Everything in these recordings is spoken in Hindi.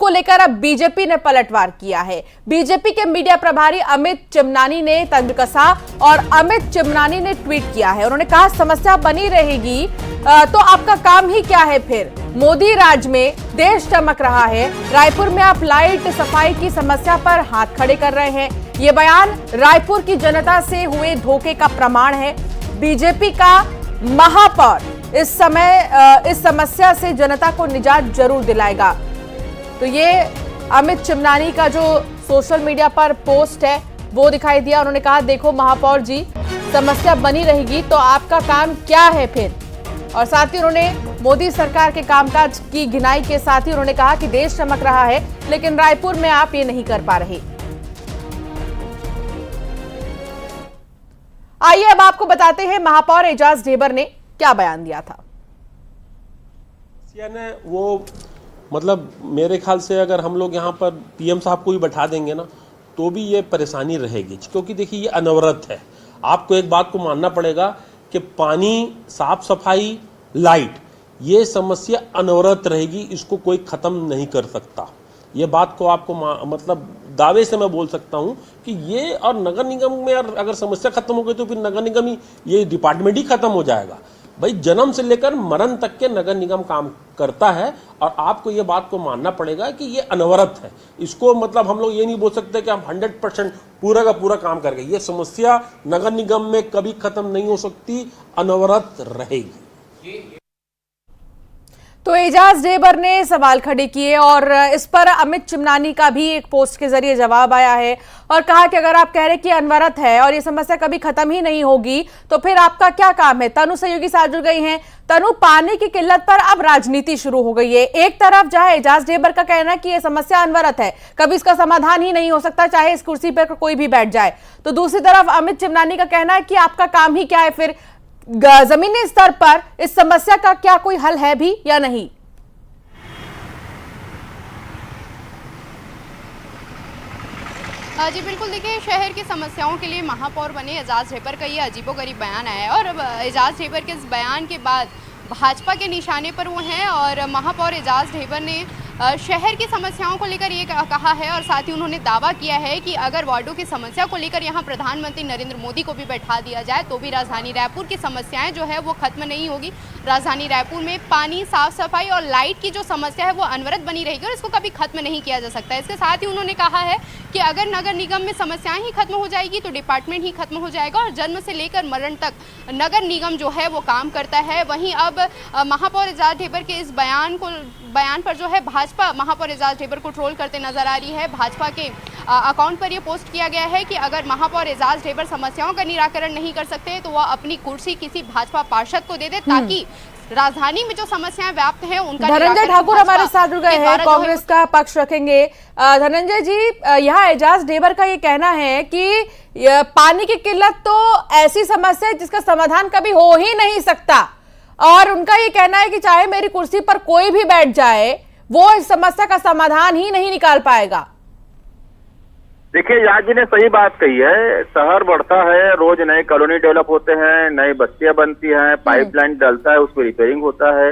उसको लेकर अब बीजेपी ने पलटवार किया है। बीजेपी के मीडिया प्रभारी अमित चिमनानी ने तंज कसा और अमित चिमनानी ने ट्वीट किया है। उन्होंने कहा समस्या बनी रहेगी तो आपका काम ही क्या है फिर। मोदी राज में देश चमक रहा है, रायपुर में आप लाइट सफाई की समस्या पर हाथ खड़े कर रहे हैं। ये बयान रायपुर की जनता से हुए धोखे का प्रमाण है। बीजेपी का महापौर इस समस्या से जनता को निजात जरूर दिलाएगा। तो ये अमित चिमनानी का जो सोशल मीडिया पर पोस्ट है वो दिखाई दिया। उन्होंने कहा देखो महापौर जी, समस्या बनी रहेगी तो आपका काम क्या है फिर। और साथ ही उन्होंने मोदी सरकार के कामकाज की गिनाई के साथ ही उन्होंने कहा कि देश चमक रहा है लेकिन रायपुर में आप ये नहीं कर पा रहे। आइए अब आपको बताते हैं महापौर एजाज ढेबर ने क्या बयान दिया था। ने वो मतलब मेरे ख्याल से अगर हम लोग यहाँ पर पीएम साहब को भी बैठा देंगे ना तो भी ये परेशानी रहेगी, क्योंकि देखिए ये अनवरत है। आपको एक बात को मानना पड़ेगा कि पानी, साफ सफाई, लाइट, ये समस्या अनवरत रहेगी, इसको कोई खत्म नहीं कर सकता। ये बात को आपको मतलब दावे से मैं बोल सकता हूं कि ये, और नगर निगम में अगर समस्या खत्म हो गई तो फिर नगर निगम ही, ये डिपार्टमेंट ही खत्म हो जाएगा। भाई जन्म से लेकर मरण तक के नगर निगम काम करता है और आपको ये बात को मानना पड़ेगा कि ये अनवरत है। इसको मतलब हम लोग ये नहीं बोल सकते कि हम 100% पूरा का पूरा काम कर गए। ये समस्या नगर निगम में कभी खत्म नहीं हो सकती, अनवरत रहेगी। तो एजाज ढेबर ने सवाल खड़े किए और इस पर अमित चिमनानी का भी एक पोस्ट के जरिए जवाब आया है और कहा कि अगर आप कह रहे कि अनवरत है और ये समस्या कभी खत्म ही नहीं होगी तो फिर आपका क्या काम है। तनु सहयोगी साथ जुड़ गई हैं। तनु, पानी की किल्लत पर अब राजनीति शुरू हो गई है। एक तरफ जहां एजाज ढेबर का कहना है कि ये समस्या अनवरत है, कभी इसका समाधान ही नहीं हो सकता चाहे इस कुर्सी पर कोई भी बैठ जाए, तो दूसरी तरफ अमित चिमनानी का कहना है कि आपका काम ही क्या है फिर। जमीनी स्तर पर इस समस्या का क्या कोई हल है भी या नहीं? जी बिल्कुल, देखिए शहर की समस्याओं के लिए महापौर बने एजाज ढेबर का ये अजीबोगरीब बयान आया है और एजाज ढेबर के इस बयान के बाद भाजपा के निशाने पर वो हैं और महापौर एजाज ढेबर ने शहर की समस्याओं को लेकर ये कहा है और साथ ही उन्होंने दावा किया है कि अगर वार्डों की समस्या को लेकर यहाँ प्रधानमंत्री नरेंद्र मोदी को भी बैठा दिया जाए तो भी राजधानी रायपुर की समस्याएं जो है वो खत्म नहीं होगी। राजधानी रायपुर में पानी, साफ सफाई और लाइट की जो समस्या है वो अनवरत बनी रहेगी और इसको कभी खत्म नहीं किया जा सकता। इसके साथ ही उन्होंने कहा है कि अगर नगर निगम में समस्याएं ही खत्म हो जाएगी तो डिपार्टमेंट ही खत्म हो जाएगा और जन्म से लेकर मरण तक नगर निगम जो है वो काम करता है। वहीं अब महापौर एजाज ढेबर के इस बयान पर जो है भाजपा महापौर एजाज ढेबर को ट्रोल करते नजर आ रही है। भाजपा के अकाउंट पर यह पोस्ट किया गया है कि अगर महापौर एजाज ढेबर समस्याओं का निराकरण नहीं कर सकते तो वह अपनी कुर्सी किसी भाजपा पार्षद को दे दे ताकि राजधानी में जो समस्याएं व्याप्त हैं उनका धनंजय ठाकुर हमारे साथ जुड़ गए हैं, कांग्रेस का पक्ष रखेंगे। धनंजय जी, यहाँ एजाज ढेबर का ये कहना है कि पानी की किल्लत तो ऐसी समस्या है जिसका समाधान कभी हो ही नहीं सकता और उनका ये कहना है कि चाहे मेरी कुर्सी पर कोई भी बैठ जाए वो इस समस्या का समाधान ही नहीं निकाल पाएगा। देखिए, एजाज जी ने सही बात कही है। शहर बढ़ता है, रोज नए कॉलोनी डेवलप होते हैं, नई बस्तियां बनती हैं, पाइपलाइन डलता है, उस पर रिपेयरिंग होता है।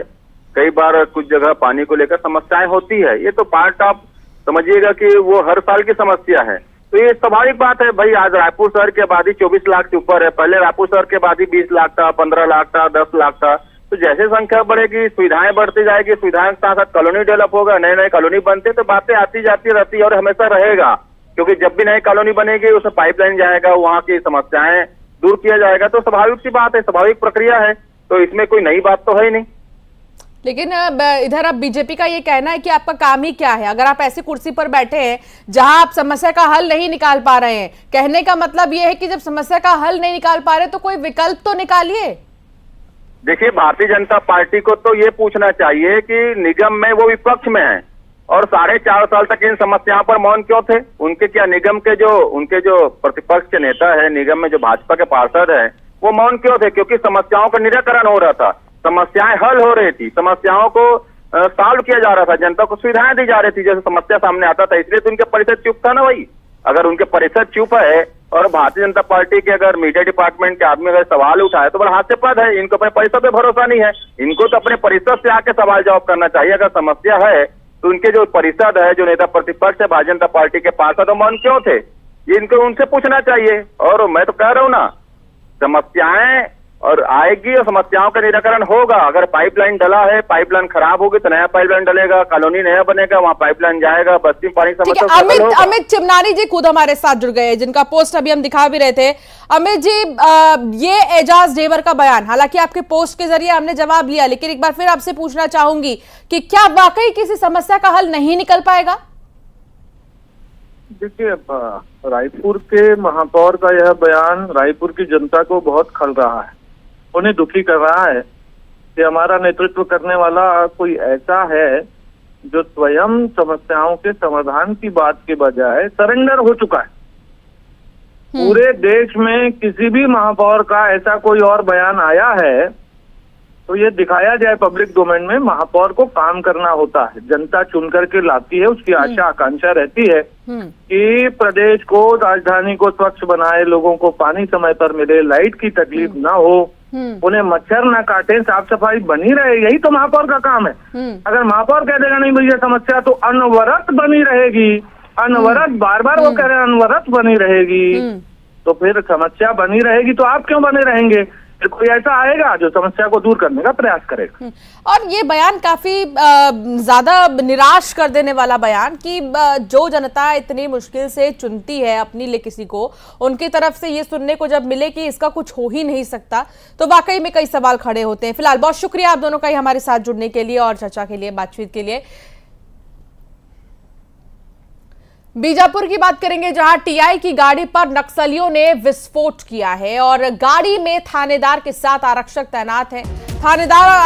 कई बार कुछ जगह पानी को लेकर समस्याएं होती है। ये तो पार्ट ऑफ समझिएगा कि वो हर साल की समस्या है। तो ये स्वाभाविक बात है भाई। आज रायपुर शहर की आबादी 24 लाख से ऊपर है। पहले रायपुर शहर की आबादी 20 लाख था, 15 लाख था, 10 लाख था। तो जैसे संख्या बढ़ेगी, सुविधाएं बढ़ती जाएगी, सुविधाएं के साथ साथ कॉलोनी डेवलप होगा, नए नए कॉलोनी बनते तो बातें आती जाती रहती है और हमेशा रहेगा। क्योंकि जब भी नई कॉलोनी बनेगी उसमें पाइपलाइन जाएगा, वहाँ की समस्याएं दूर किया जाएगा। तो स्वाभाविक सी बात है, स्वाभाविक प्रक्रिया है, तो इसमें कोई नई बात तो है ही नहीं। लेकिन इधर अब बीजेपी का ये कहना है कि आपका काम ही क्या है। अगर आप ऐसी कुर्सी पर बैठे हैं जहां आप समस्या का हल नहीं निकाल पा रहे हैं, कहने का मतलब ये है कि जब समस्या का हल नहीं निकाल पा रहे तो कोई विकल्प तो निकालिए। देखिए, भारतीय जनता पार्टी को तो ये पूछना चाहिए कि निगम में वो विपक्ष में है और 4.5 साल तक इन समस्याओं पर मौन क्यों थे। उनके क्या निगम के उनके जो प्रतिपक्ष के नेता है, निगम में जो भाजपा के पार्षद है, वो मौन क्यों थे? क्योंकि समस्याओं का निराकरण हो रहा था, समस्याएं हल हो रही थी, समस्याओं को सॉल्व किया जा रहा था, जनता को सुविधाएं दी जा रही थी। जैसे समस्या सामने आता था, इसलिए तो उनके परिषद चुप था ना भाई। अगर उनके परिषद चुप है और भारतीय जनता पार्टी के अगर मीडिया डिपार्टमेंट के आदमी अगर सवाल उठाए तो बड़ा हास्यास्पद है। इनको अपने परिषद पे भरोसा नहीं है। इनको तो अपने परिषद से आके सवाल जवाब करना चाहिए। अगर समस्या है तो उनके जो परिषद है, जो नेता प्रतिपक्ष है भारतीय जनता पार्टी के पार्षद, तो मौन क्यों थे? ये इनको उनसे पूछना चाहिए। और मैं तो कह रहा हूँ ना, समस्याएं और आएगी और समस्याओं का निराकरण होगा। अगर पाइपलाइन डला है, पाइपलाइन खराब होगी तो नया पाइपलाइन डलेगा, कॉलोनी नया बनेगा, वहाँ पाइपलाइन जाएगा, बस्ती में पानी ठीक है। समस्या अमित चिमनानी जी खुद हमारे साथ जुड़ गए, जिनका पोस्ट अभी हम दिखा भी रहे थे। अमित जी, ये एजाज ढेबर का बयान, हालांकि आपके पोस्ट के जरिए हमने जवाब लिया, लेकिन एक बार फिर आपसे पूछना चाहूंगी कि क्या वाकई किसी समस्या का हल नहीं निकल पाएगा? देखिए, रायपुर के महापौर का यह बयान रायपुर की जनता को बहुत खल रहा है, उन्हें दुखी कर रहा है कि हमारा नेतृत्व करने वाला कोई ऐसा है जो स्वयं समस्याओं के समाधान की बात के बजाय सरेंडर हो चुका है। पूरे देश में किसी भी महापौर का ऐसा कोई और बयान आया है तो ये दिखाया जाए पब्लिक डोमेन में। महापौर को काम करना होता है, जनता चुन करके लाती है, उसकी आशा आकांक्षा रहती है कि प्रदेश को, राजधानी को स्वच्छ बनाए, लोगों को पानी समय पर मिले, लाइट की तकलीफ ना हो, उन्हें मच्छर ना काटे, साफ सफाई बनी रहे। यही तो महापौर का काम है। अगर महापौर कह देगा नहीं भैया समस्या, तो अनवरत बनी रहेगी, अनवरत, बार बार वो कह रहे हैं अनवरत बनी रहेगी, तो फिर समस्या बनी रहेगी। तो आप क्यों बने रहेंगे? कोई ऐसा आएगा जो समस्या को दूर करने का प्रयास करेगा। और ये बयान काफी ज्यादा निराश कर देने वाला बयान कि जो जनता इतनी मुश्किल से चुनती है अपने लिए किसी को, उनकी तरफ से ये सुनने को जब मिले कि इसका कुछ हो ही नहीं सकता, तो वाकई में कई सवाल खड़े होते हैं। फिलहाल बहुत शुक्रिया आप दोनों का ही हमारे साथ जुड़ने के लिए और चर्चा के लिए, बातचीत के लिए। बीजापुर की बात करेंगे, जहां टीआई की गाड़ी पर नक्सलियों ने विस्फोट किया है और गाड़ी में थानेदार के साथ आरक्षक तैनात है। थानेदार